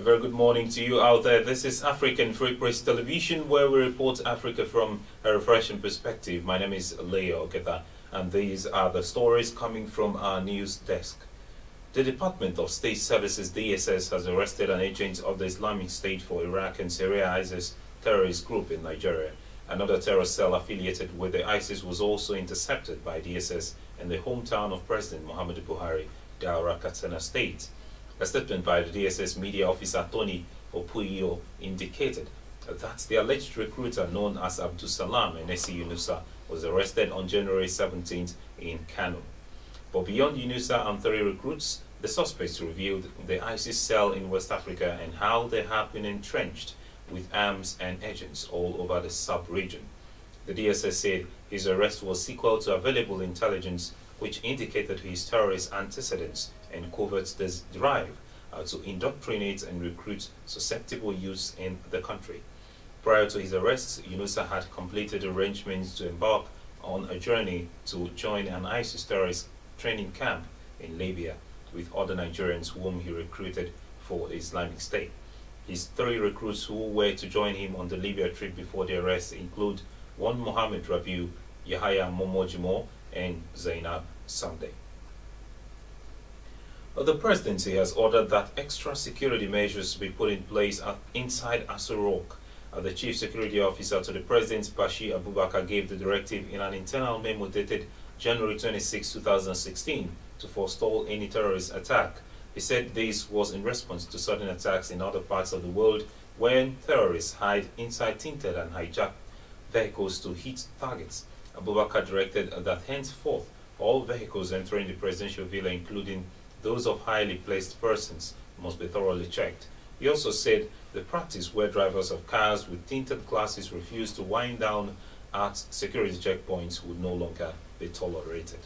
very good morning to you out there. This is African Free Press Television, where we report Africa from a refreshing perspective. My name is Leo Ogeta, and these are the stories coming from our news desk. The Department of State Services, DSS, has arrested an agent of the Islamic State for Iraq and Syria ISIS terrorist group in Nigeria. Another terror cell affiliated with the ISIS was also intercepted by DSS in the hometown of President Muhammadu Buhari, Daura, Katsina State. A statement by the DSS media officer Tony Opuyo indicated that the alleged recruiter known as Abdul Salam Enesi Yunusa was arrested on January 17th in Kano. But beyond Yunusa and 3 recruits, the suspects revealed the ISIS cell in West Africa and how they have been entrenched with arms and agents all over the sub-region. The DSS said his arrest was sequel to available intelligence which indicated his terrorist antecedents and covert drive to indoctrinate and recruit susceptible youths in the country. Prior to his arrest, Yunusa had completed arrangements to embark on a journey to join an ISIS terrorist training camp in Libya with other Nigerians whom he recruited for the Islamic State. His 3 recruits who were to join him on the Libya trip before the arrest include one Mohammed Rabiu, Yahya Momojimo, and Zainab Sunday. The presidency has ordered that extra security measures be put in place inside Aso Rock. The chief security officer to the president, Bashir Abubakar, gave the directive in an internal memo dated January 26, 2016 to forestall any terrorist attack. He said this was in response to sudden attacks in other parts of the world when terrorists hide inside tinted and hijacked vehicles to hit targets. Abubakar directed that henceforth all vehicles entering the presidential villa, including those of highly placed persons, must be thoroughly checked. He also said the practice where drivers of cars with tinted glasses refuse to wind down at security checkpoints would no longer be tolerated.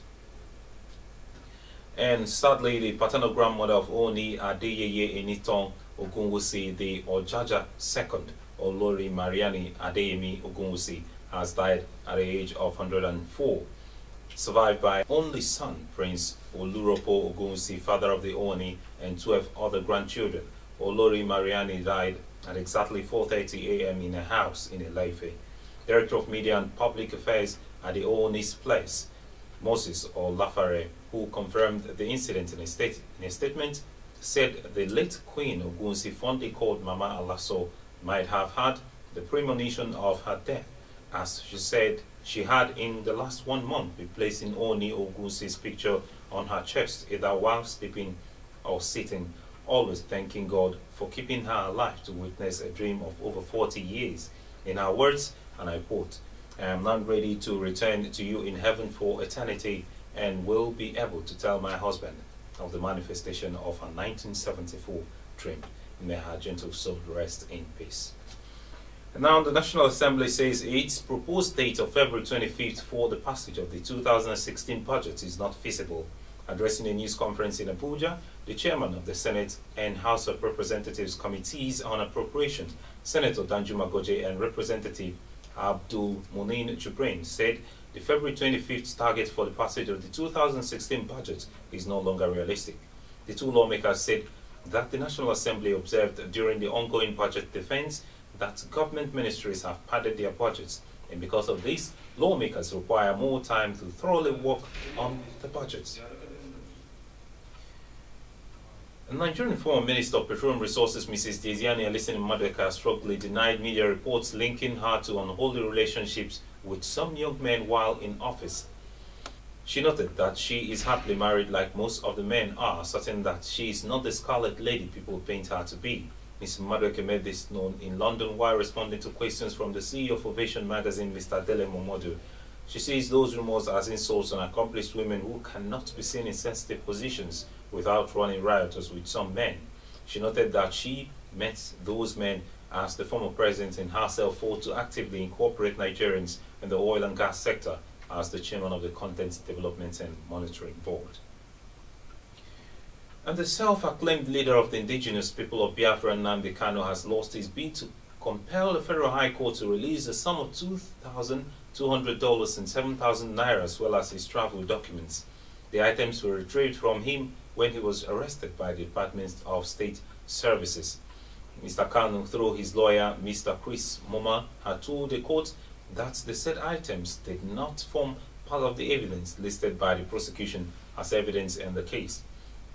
And sadly, the paternal grandmother of Oni Adeyeye Eniton Ogunwusi, the Ojaja II, Olori Mariani Adeyemi Ogunwusi, has died at the age of 104. Survived by only son, Prince Oluropo Ogunwusi, father of the Oni, and 12 other grandchildren. Olori Mariani died at exactly 4:30 a.m. in a house in Ile-Ife. Director of Media and Public Affairs at the Oni's place, Moses Olafare, who confirmed the incident in a statement, said the late Queen Ogunwusi, fondly called Mama Alaso, might have had the premonition of her death, as she said she had in the last 1 month been placing Oni Ogunwusi's picture on her chest, either while sleeping or sitting, always thanking God for keeping her alive to witness a dream of over 40 years. In her words, and I quote, "I am now ready to return to you in heaven for eternity and will be able to tell my husband of the manifestation of her 1974 dream. May her gentle soul rest in peace." And now the National Assembly says its proposed date of February 25th for the passage of the 2016 budget is not feasible. Addressing a news conference in Abuja, the chairman of the Senate and House of Representatives Committees on Appropriations, Senator Danjuma Goje, and Representative Abdul Munin Jibrin, said the February 25th target for the passage of the 2016 budget is no longer realistic. The 2 lawmakers said that the National Assembly observed during the ongoing budget defense that government ministries have padded their budgets, and because of this, lawmakers require more time to thoroughly work on the budgets. The Nigerian former Minister of Petroleum Resources, Mrs. Diezani Alison-Madueke, strongly denied media reports linking her to unholy relationships with some young men while in office. She noted that she is happily married like most of the men are, certain that she is not the scarlet lady people paint her to be. Ms. Madueke made this known in London while responding to questions from the CEO of Ovation magazine, Mr. Dele Momodu. She sees those rumors as insults on accomplished women who cannot be seen in sensitive positions without running riotous with some men. She noted that she met those men as the former president and herself fought to actively incorporate Nigerians in the oil and gas sector as the chairman of the Content Development and Monitoring Board. And the self-acclaimed leader of the indigenous people of Biafra, Nnamdi Kanu, has lost his bid to compel the Federal High Court to release a sum of $2,200 and 7,000 naira, as well as his travel documents. The items were retrieved from him when he was arrested by the Department of State Services. Mr. Kanu, through his lawyer, Mr. Chris Moma, had told the court that the said items did not form part of the evidence listed by the prosecution as evidence in the case.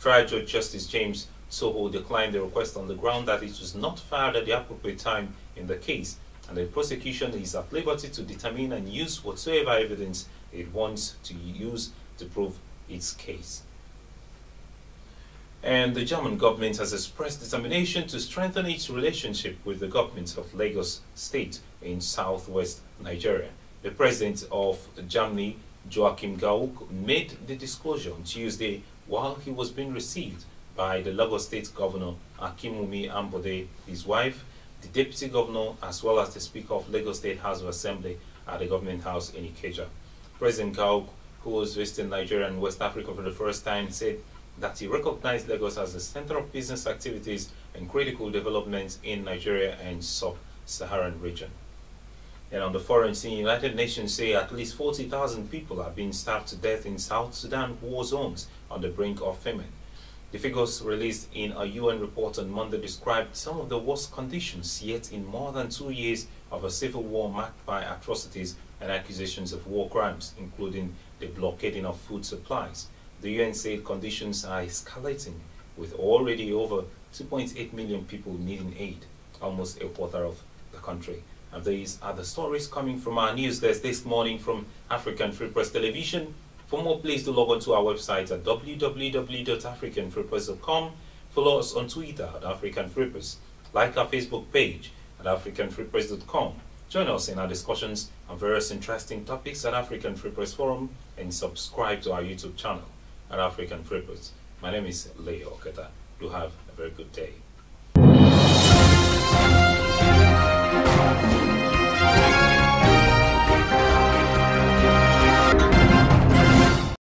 Trial Judge Justice James Soho declined the request on the ground that it was not filed at the appropriate time in the case, and the prosecution is at liberty to determine and use whatsoever evidence it wants to use to prove its case. And the German government has expressed determination to strengthen its relationship with the government of Lagos State in southwest Nigeria. The president of Germany, Joachim Gauck, made the disclosure on Tuesday while he was being received by the Lagos State Governor Akinwumi Ambode, his wife, the Deputy Governor, as well as the Speaker of Lagos State House of Assembly at the Government House in Ikeja. President Gauck, who was visiting Nigeria and West Africa for the first time, said that he recognized Lagos as the center of business activities and critical developments in Nigeria and sub-Saharan region. And on the foreign scene, United Nations say at least 40,000 people are being starved to death in South Sudan war zones on the brink of famine. The figures released in a UN report on Monday described some of the worst conditions yet in more than 2 years of a civil war marked by atrocities and accusations of war crimes, including the blockading of food supplies. The UN said conditions are escalating, with already over 2.8 million people needing aid, almost a quarter of the country. And these are the stories coming from our news desk this morning from African Free Press Television. For more, please do log on to our website at www.africanfreepress.com. Follow us on Twitter at African Free Press. Like our Facebook page at africanfreepress.com. Join us in our discussions on various interesting topics at African Free Press Forum and subscribe to our YouTube channel at African Free Press. My name is Leo Oketa. Do have a very good day.